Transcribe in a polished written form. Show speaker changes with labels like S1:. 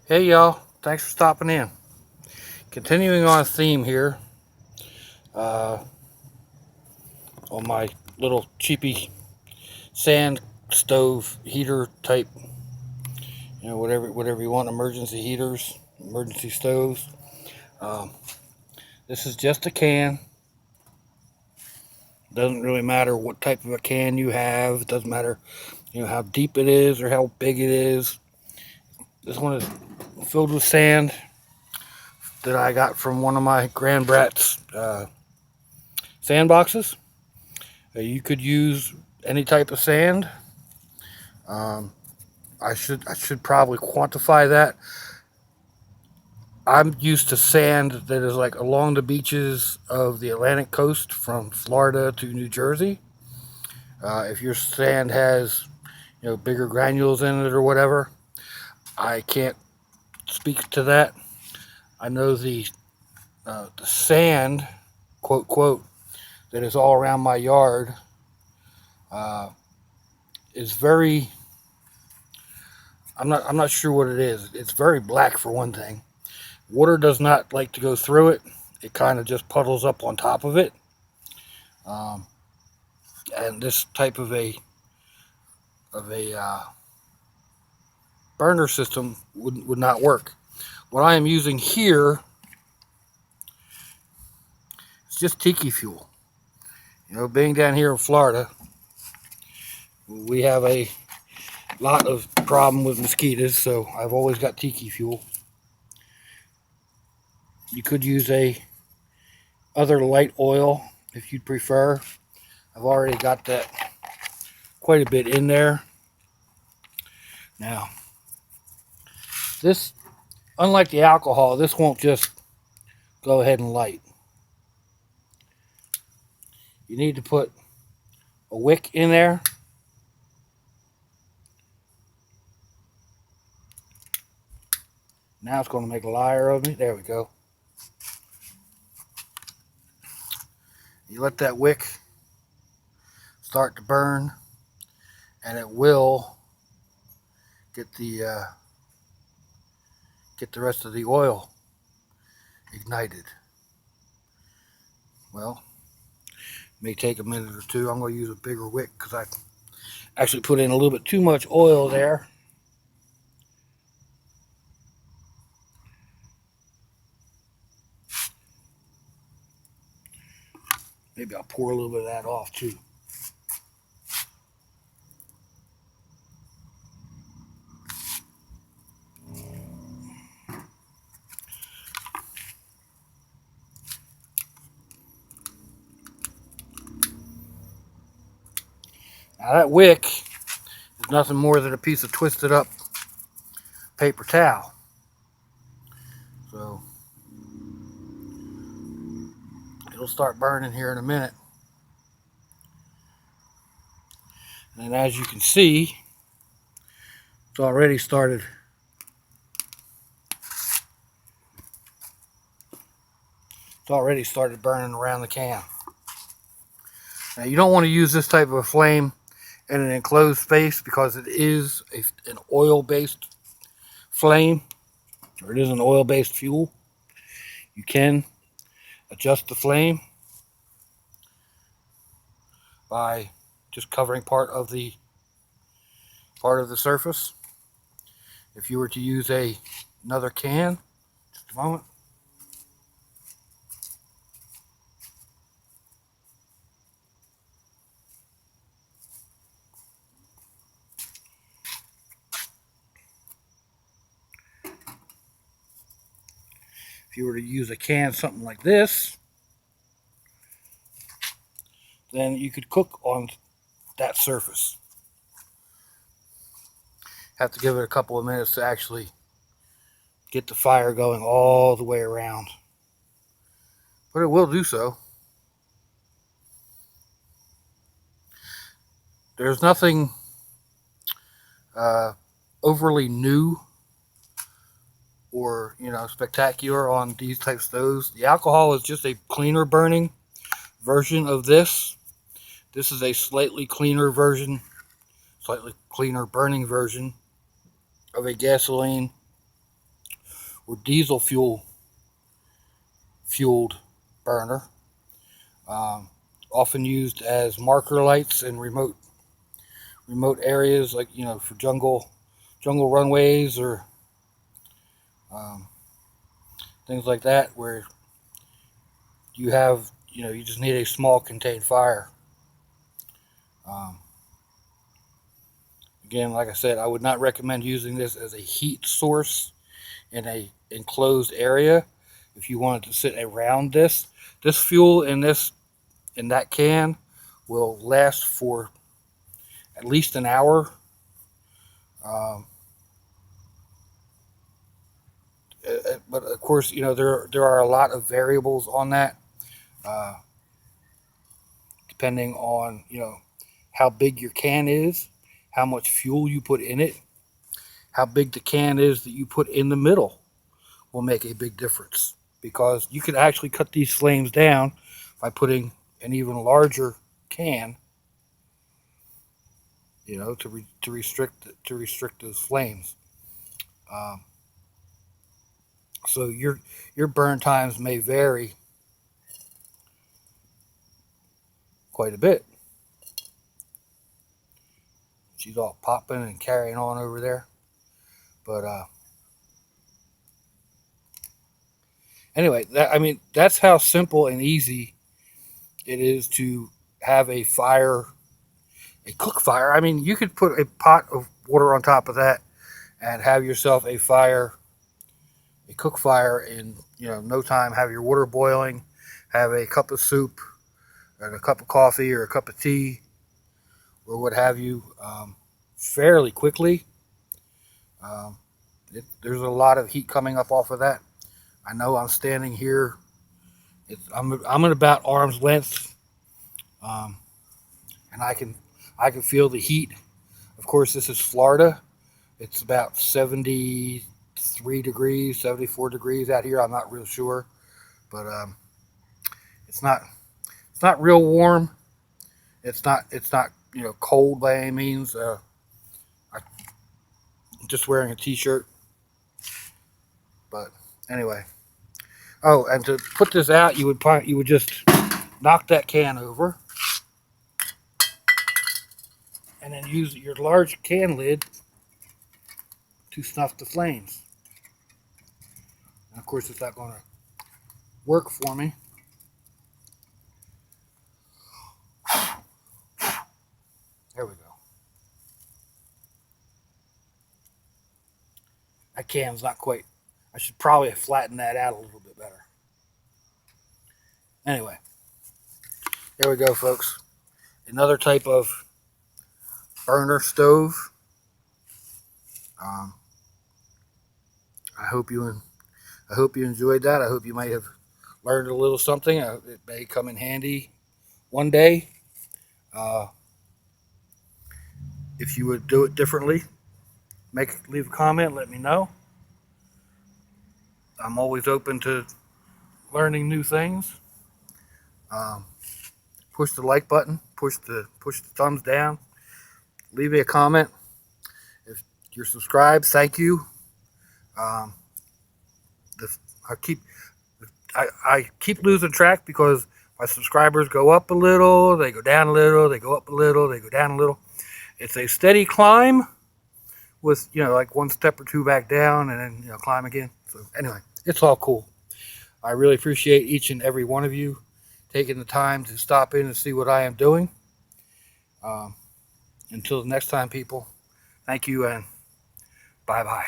S1: Hey y'all, thanks for stopping in. Continuing on a theme here uh, on my little cheapy sand stove heater type, whatever you want, emergency heaters, emergency stoves. Um, this is just a can. Doesn't really matter what type of a can you have. It doesn't matter, how deep it is or how big it is. This one is filled with sand that I got from one of my Grand Bratz sand boxes. You could use any type of sand. Um, I should probably quantify that. I'm used to sand that is like along the beaches of the Atlantic coast from Florida to New Jersey. If your sand has bigger granules in it or whatever, I can't speak to that. I know the sand, quote quote, that is all around my yard uh, is very. I'm not sure what it is. It's very black for one thing. Water does not like to go through it. It kind of just puddles up on top of it. Um, and this type of a burner system would not work. What I am using here is just tiki fuel. Being down here in Florida, we have a lot of problem with mosquitoes, so I've always got tiki fuel. You could use a other light oil if you'd prefer. I've already got that quite a bit in there. Now, this, unlike the alcohol, this won't just go ahead and light. You need to put a wick in there. Now it's going to make a liar of me. There we go. You let that wick start to burn, and it will get the rest of the oil ignited. Well, it may take a minute or two. I'm going to use a bigger wick because I actually put in a little bit too much oil there. Maybe I'll pour a little bit of that off too. Now that wick is nothing more than a piece of twisted up paper towel. So it'll start burning here in a minute. And as you can see, it's already started. It's already started burning around the can. Now you don't want to use this type of a flame in an enclosed space because it is an oil-based flame, or it is an oil-based fuel. You can adjust the flame by just covering part of the surface. If you were to use another can, just a moment. If you were to use a can something like this, then you could cook on that surface. Have to give it a couple of minutes to actually get the fire going all the way around. But it will do so. There's nothing uh, overly new or spectacular on these type stoves. The alcohol is just a cleaner burning version of this. This is a slightly cleaner burning version of a gasoline or diesel fueled burner, often used as marker lights in remote areas, like for jungle runways or um, things like that, where you just need a small contained fire. Um, Again, like I said, I would not recommend using this as a heat source in a enclosed area. If you wanted to sit around this fuel in that can will last for at least an hour. Um, but of course, there are a lot of variables on that, uh, depending on how big your can is, how much fuel you put in it, how big the can is that you put in the middle will make a big difference, because you could actually cut these flames down by putting an even larger can, to restrict those flames. Um, so your burn times may vary quite a bit. She's all popping and carrying on over there, but anyway, that's how simple and easy it is to have a cook fire. I mean, you could put a pot of water on top of that and have yourself a cook fire in no time. Have your water boiling, have a cup of soup and a cup of coffee or a cup of tea or what have you, fairly quickly. Um, there's a lot of heat coming up off of that. I know I'm standing here. I'm at about arm's length, um, and I can feel the heat. Of course, this is Florida. It's about 73 degrees, 74 degrees out here. I'm not real sure, but it's not real warm. It's not cold by any means. I'm just wearing a t-shirt, but anyway. Oh, and to put this out, you would just knock that can over, and then use your large can lid to snuff the flames. And of course, it's not going to work for me. There we go. That can's not quite. I should probably flatten that out a little bit better. Anyway, there we go, folks. Another type of burner stove. Um, I hope you enjoyed that. I hope you might have learned a little something. It may come in handy one day. Uh, if you would do it differently, leave a comment. Let me know. I'm always open to learning new things. Um, push the like button. Push the thumbs down. Leave me a comment. If you're subscribed, thank you. Um, I keep losing track because my subscribers go up a little, they go down a little, they go up a little, they go down a little. It's a steady climb with like one step or two back down, and then climb again. So anyway, it's all cool. I really appreciate each and every one of you taking the time to stop in and see what I am doing. Until the next time, people, thank you and bye bye.